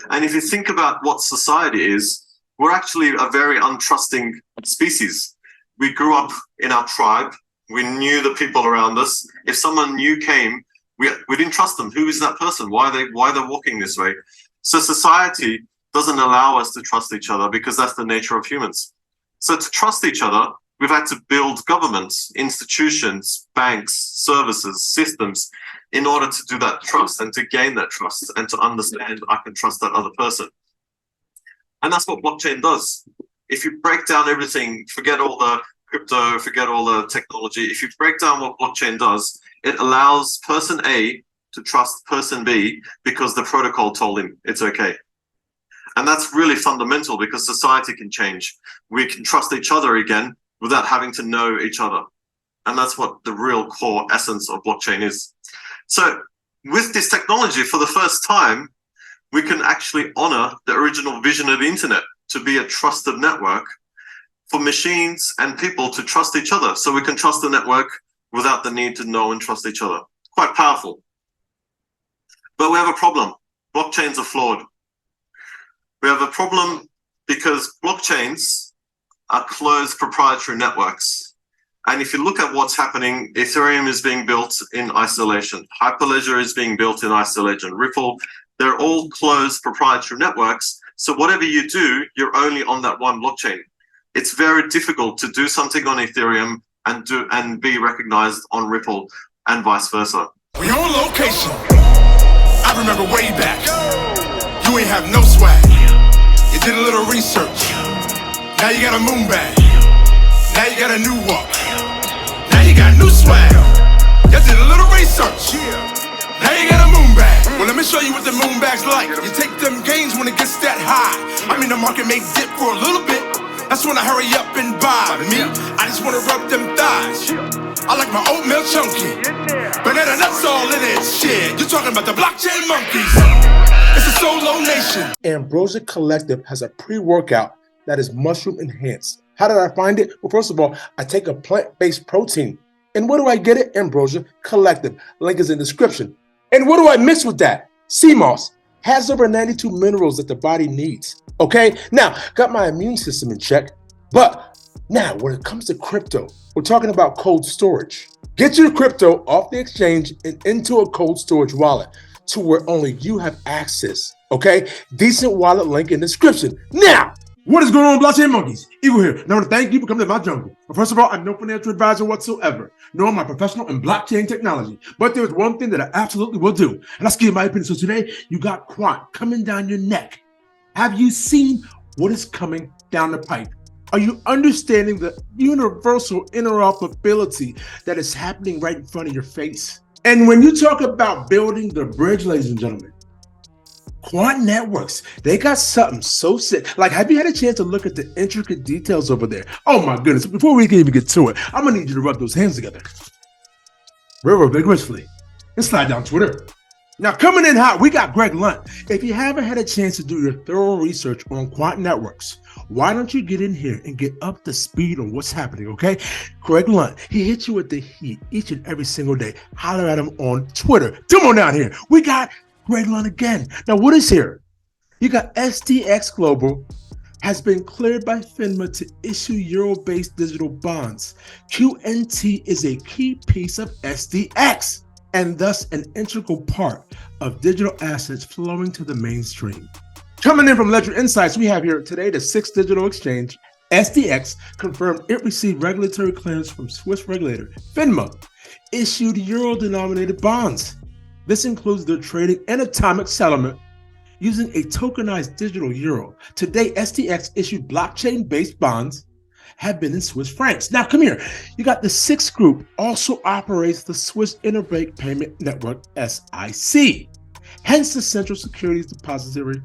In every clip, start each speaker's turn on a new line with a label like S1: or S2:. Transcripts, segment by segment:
S1: And if you think about what society is, we're actually a very untrusting species. We grew up in our tribe. We knew the people around us. If someone new came, we didn't trust them. Who is that person? Why are they walking this way? So society doesn't allow us to trust each other because that's the nature of humans. So to trust each other, we've had to build governments, institutions, banks, services, systems in order to do that trust and to gain that trust and to understand I can trust that other person. And that's what blockchain does. If you break down everything, forget all the crypto, forget all the technology. If you break down what blockchain does, it allows person A to trust person B because the protocol told him it's okay. And that's really fundamental because society can change. We can trust each other again without having to know each other. And that's what the real core essence of blockchain is. So with this technology, for the first time, we can actually honor the original vision of the internet to be a trusted network for machines and people to trust each other. So we can trust the network without the need to know and trust each other. Quite powerful. But we have a problem. Blockchains are flawed. We have a problem because blockchains are closed proprietary networks. And if you look at what's happening, Ethereum is being built in isolation. Hyperledger is being built in isolation. Ripple, they're all closed proprietary networks. So whatever you do, you're only on that one blockchain. It's very difficult to do something on Ethereum and be recognized on Ripple and vice versa.
S2: We on location. I remember way back. You ain't have no swag. You did a little research. Now you got a moon bag. Now you got a new walk. Now you got new swag. You did a little research. Now you got a moon bag. Well, let me show you what the moon bag's like. You take them gains when it gets that high. I mean, the market may dip for a little bit. That's when I hurry up and buy. Me, I just wanna rub them thighs. I like my oatmeal chunky. Banana nuts all in it. Shit, you're talking about the blockchain monkeys. It's a solo nation.
S3: Ambrosia Collective has a pre-workout that is mushroom enhanced. How did I find it? Well, first of all, I take a plant-based protein. And where do I get it? Ambrosia Collective. Link is in the description. And what do I mix with that? Sea moss. Has over 92 minerals that the body needs. Okay, now got my immune system in check. But now when it comes to crypto, we're talking about cold storage. Get your crypto off the exchange and into a cold storage wallet to where only you have access. Okay, DCENT wallet link in the description. Now,
S4: what is going on, blockchain monkeys? Eagle here. Now, I want to thank you for coming to my jungle. But first of all, I'm no financial advisor whatsoever, nor am I professional in blockchain technology. But there is one thing that I absolutely will do, and that's give my opinion. So today, you got Quant coming down your neck. Have you seen what is coming down the pipe? Are you understanding the universal interoperability that is happening right in front of your face? And when you talk about building the bridge, ladies and gentlemen, Quant Networks, they got something so sick. Like, have you had a chance to look at the intricate details over there? Oh my goodness, before we can even get to it, I'm gonna need you to rub those hands together. Real vigorously. And slide down Twitter. Now, coming in hot, we got Greg Lunt. If you haven't had a chance to do your thorough research on Quant Networks, why don't you get in here and get up to speed on what's happening, okay? Greg Lunt, he hits you with the heat each and every single day. Holler at him on Twitter. Come on down here. We got Greg Lunt again. Now, what is here? You got SDX Global has been cleared by FINMA to issue euro-based digital bonds. QNT is a key piece of SDX and thus an integral part of digital assets flowing to the mainstream. Coming in from Ledger Insights, we have here today the sixth digital exchange, SDX, confirmed it received regulatory clearance from Swiss regulator FINMA, issued euro-denominated bonds. This includes their trading and atomic settlement using a tokenized digital euro. Today, SDX issued blockchain-based bonds have been in Swiss francs. Now, come here. You got the sixth group also operates the Swiss Interbank Payment Network, SIC. Hence, the Central Securities Depository,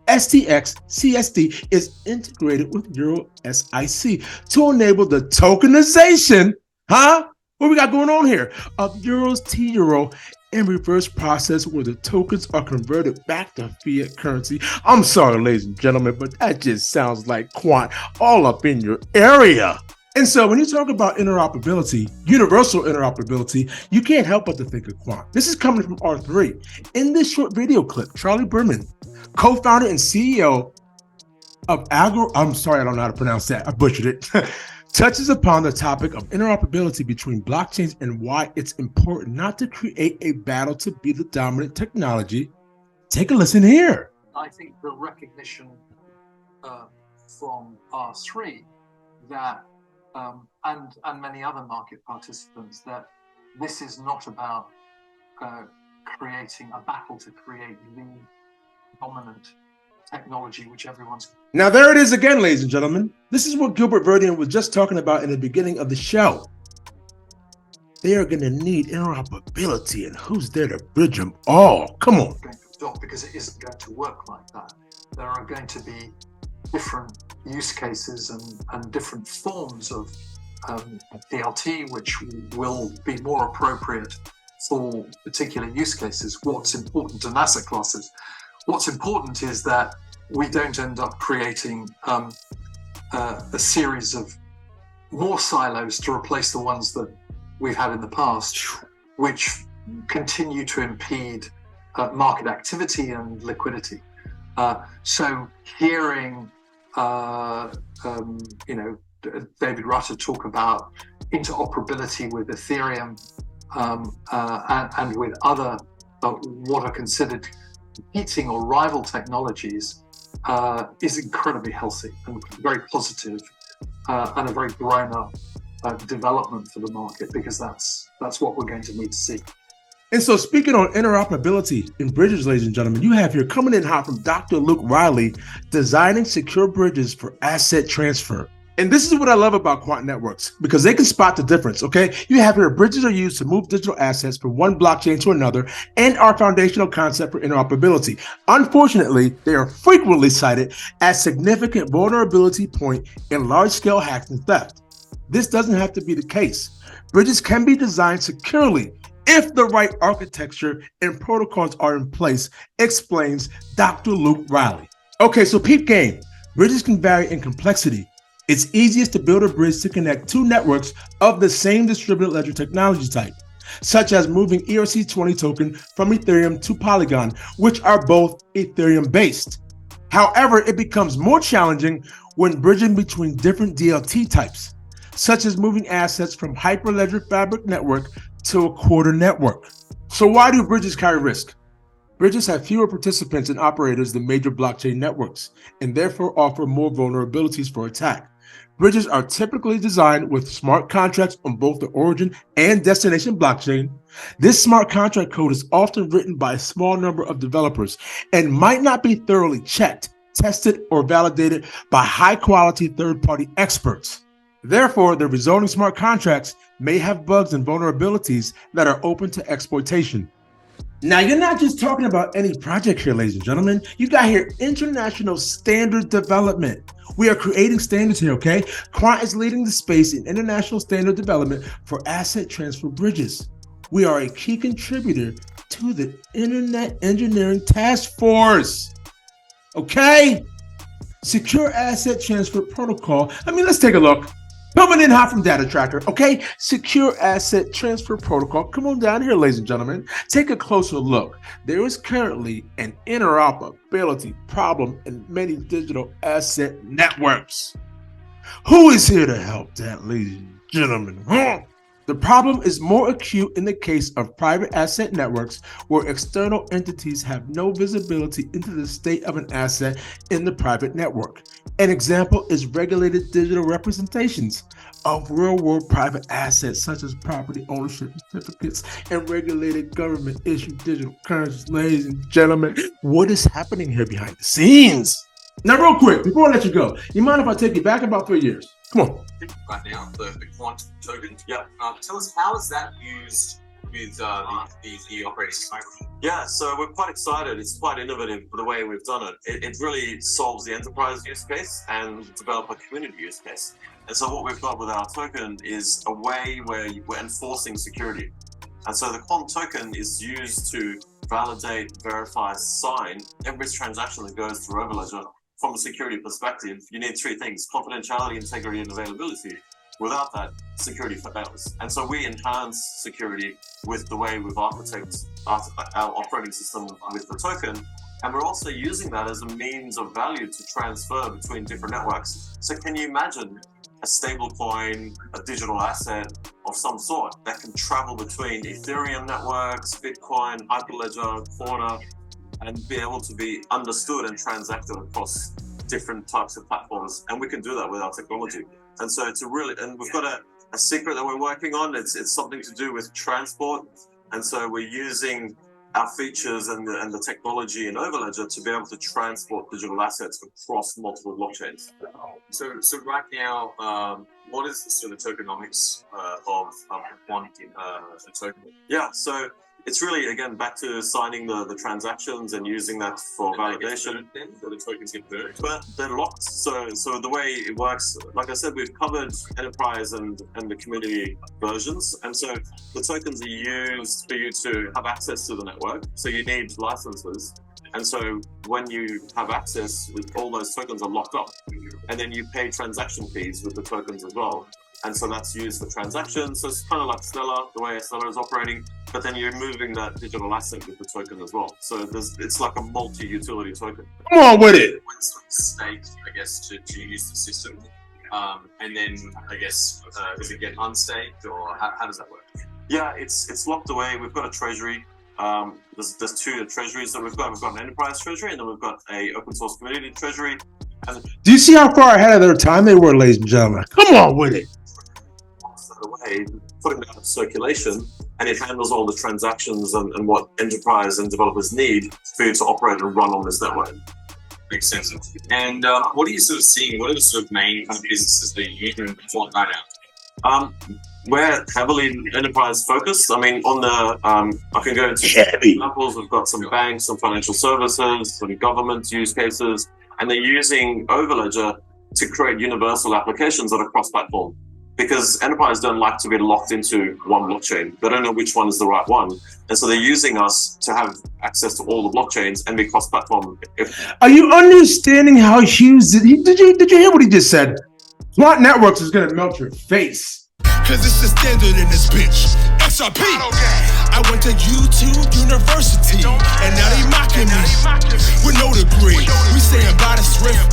S4: SDX CSD, is integrated with Euro SIC to enable the tokenization, what we got going on here, of Euros to Euro in reverse process where the tokens are converted back to fiat currency. I'm sorry, ladies and gentlemen, but that just sounds like Quant all up in your area. And so when you talk about interoperability, universal interoperability, you can't help but to think of Quant. This is coming from R3. In this short video clip, Charlie Berman, co-founder and CEO of I'm sorry, I don't know how to pronounce that. I butchered it. Touches upon the topic of interoperability between blockchains and why it's important not to create a battle to be the dominant technology. Take a listen here.
S5: I think the recognition from R3 that and many other market participants that this is not about creating a battle to create the dominant technology which everyone's.
S4: Now there it is again, ladies and gentlemen. This is what Gilbert Verdian was just talking about in the beginning of the show. They are going to need interoperability, and who's there to bridge them all? Come on.
S5: Because it isn't going to work like that. There are going to be different use cases and different forms of DLT which will be more appropriate for particular use cases. What's important in asset classes? What's important is that we don't end up creating a series of more silos to replace the ones that we've had in the past, which continue to impede market activity and liquidity. So hearing, David Rutter talk about interoperability with Ethereum and with other what are considered competing or rival technologies is incredibly healthy and very positive and a very grown-up development for the market, because that's what we're going to need to see.
S4: And so speaking on interoperability in bridges, ladies and gentlemen, you have here coming in hot from Dr. Luke Riley, designing secure bridges for asset transfer. And this is what I love about Quant Networks, because they can spot the difference, okay? You have here bridges are used to move digital assets from one blockchain to another and our foundational concept for interoperability. Unfortunately, they are frequently cited as significant vulnerability point in large-scale hacks and theft. This doesn't have to be the case. Bridges can be designed securely if the right architecture and protocols are in place, explains Dr. Luke Riley. Okay, so peep game. Bridges can vary in complexity. It's easiest to build a bridge to connect two networks of the same distributed ledger technology type, such as moving ERC20 token from Ethereum to Polygon, which are both Ethereum-based. However, it becomes more challenging when bridging between different DLT types, such as moving assets from Hyperledger Fabric network to a quarter network. So why do bridges carry risk? Bridges have fewer participants and operators than major blockchain networks, and therefore offer more vulnerabilities for attack. Bridges are typically designed with smart contracts on both the origin and destination blockchain. This smart contract code is often written by a small number of developers and might not be thoroughly checked, tested, or validated by high-quality third-party experts. Therefore, the resulting smart contracts may have bugs and vulnerabilities that are open to exploitation. Now, you're not just talking about any project here, ladies and gentlemen. You got here international standard development. We are creating standards here, okay? Quant is leading the space in international standard development for asset transfer bridges. We are a key contributor to the Internet Engineering Task Force, okay? Secure Asset Transfer Protocol. Let's take a look. Coming in hot from Data Tracker, okay? Secure Asset Transfer Protocol. Come on down here, ladies and gentlemen. Take a closer look. There is currently an interoperability problem in many digital asset networks. Who is here to help that, ladies and gentlemen? The problem is more acute in the case of private asset networks where external entities have no visibility into the state of an asset in the private network. An example is regulated digital representations of real-world private assets such as property ownership certificates and regulated government-issued digital currencies. Ladies and gentlemen, what is happening here behind the scenes? Now, real quick, before I let you go, you mind if I take you back about 3 years? Come on.
S6: Right now, the Quant token. Yeah. Tell us, how is that used with the operating system?
S1: Yeah, so we're quite excited. It's quite innovative the way we've done it. It really solves the enterprise use case and developer community use case. And so what we've got with our token is a way where we're enforcing security. And so the Quant token is used to validate, verify, sign every transaction that goes through Overledger. From a security perspective, you need three things: confidentiality, integrity, and availability. Without that, security fails. And so we enhance security with the way we've architected our operating system with the token. And we're also using that as a means of value to transfer between different networks. So can you imagine a stable coin, a digital asset of some sort that can travel between Ethereum networks, Bitcoin, Hyperledger, Corner, and be able to be understood and transacted across different types of platforms? And we can do that with our technology. And so it's and we've got a secret that we're working on. It's something to do with transport. And so we're using our features and the technology in Overledger to be able to transport digital assets across multiple blockchains.
S6: So right now, what is the sort of tokenomics of Quant token?
S1: Yeah, so it's really, again, back to signing the transactions and using that for validation.
S6: Then the tokens get burned.
S1: But they're locked. So the way it works, like I said, we've covered enterprise and the community versions. And so the tokens are used for you to have access to the network. So you need licenses. And so when you have access, all those tokens are locked up. And then you pay transaction fees with the tokens as well. And so that's used for transactions. So it's kind of like Stellar, the way Stellar is operating, but then you're moving that digital asset with the token as well. So it's like a multi-utility token.
S4: Come on with it.
S6: One sort of stake, I guess, to use the system. And then, I guess, does it get unstaked, or how does that work?
S1: Yeah, it's locked away. We've got a treasury. There's two treasuries that we've got. We've got an enterprise treasury, and then we've got a open source community treasury. And
S4: Do you see how far ahead of their time they were, ladies and gentlemen? Come on with it.
S1: away, putting it out of circulation, and it handles all the transactions and what enterprise and developers need for you to operate and run on this network.
S6: Makes sense. And what are you sort of seeing? What are the sort of main kind of businesses that you can Quant right now?
S1: We're heavily enterprise focused. I mean, on the I can go into examples. We've got some banks, some financial services, some government use cases, and they're using Overledger to create universal applications that are cross-platform. Because enterprise don't like to be locked into one blockchain. They don't know which one is the right one. And so they're using us to have access to all the blockchains and be cross-platform.
S4: Are you understanding how huge did you hear what he just said? Quant Networks is gonna melt your face.
S2: Cause it's the standard in this bitch. XRP. I went to YouTube University, and now they mocking me with no degree. We saying by the swift,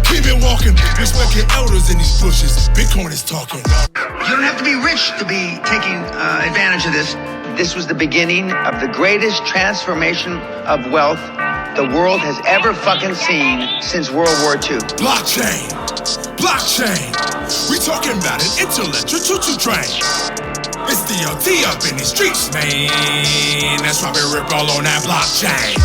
S2: keep it walking. Respecting elders in these bushes. Bitcoin is talking.
S7: You don't have to be rich to be taking advantage of this. This was the beginning of the greatest transformation of wealth the world has ever fucking seen since World War II.
S2: Blockchain. We talking about an intellectual choo-choo train. It's DLT up in the streets, man. That's why we rip all on that blockchain.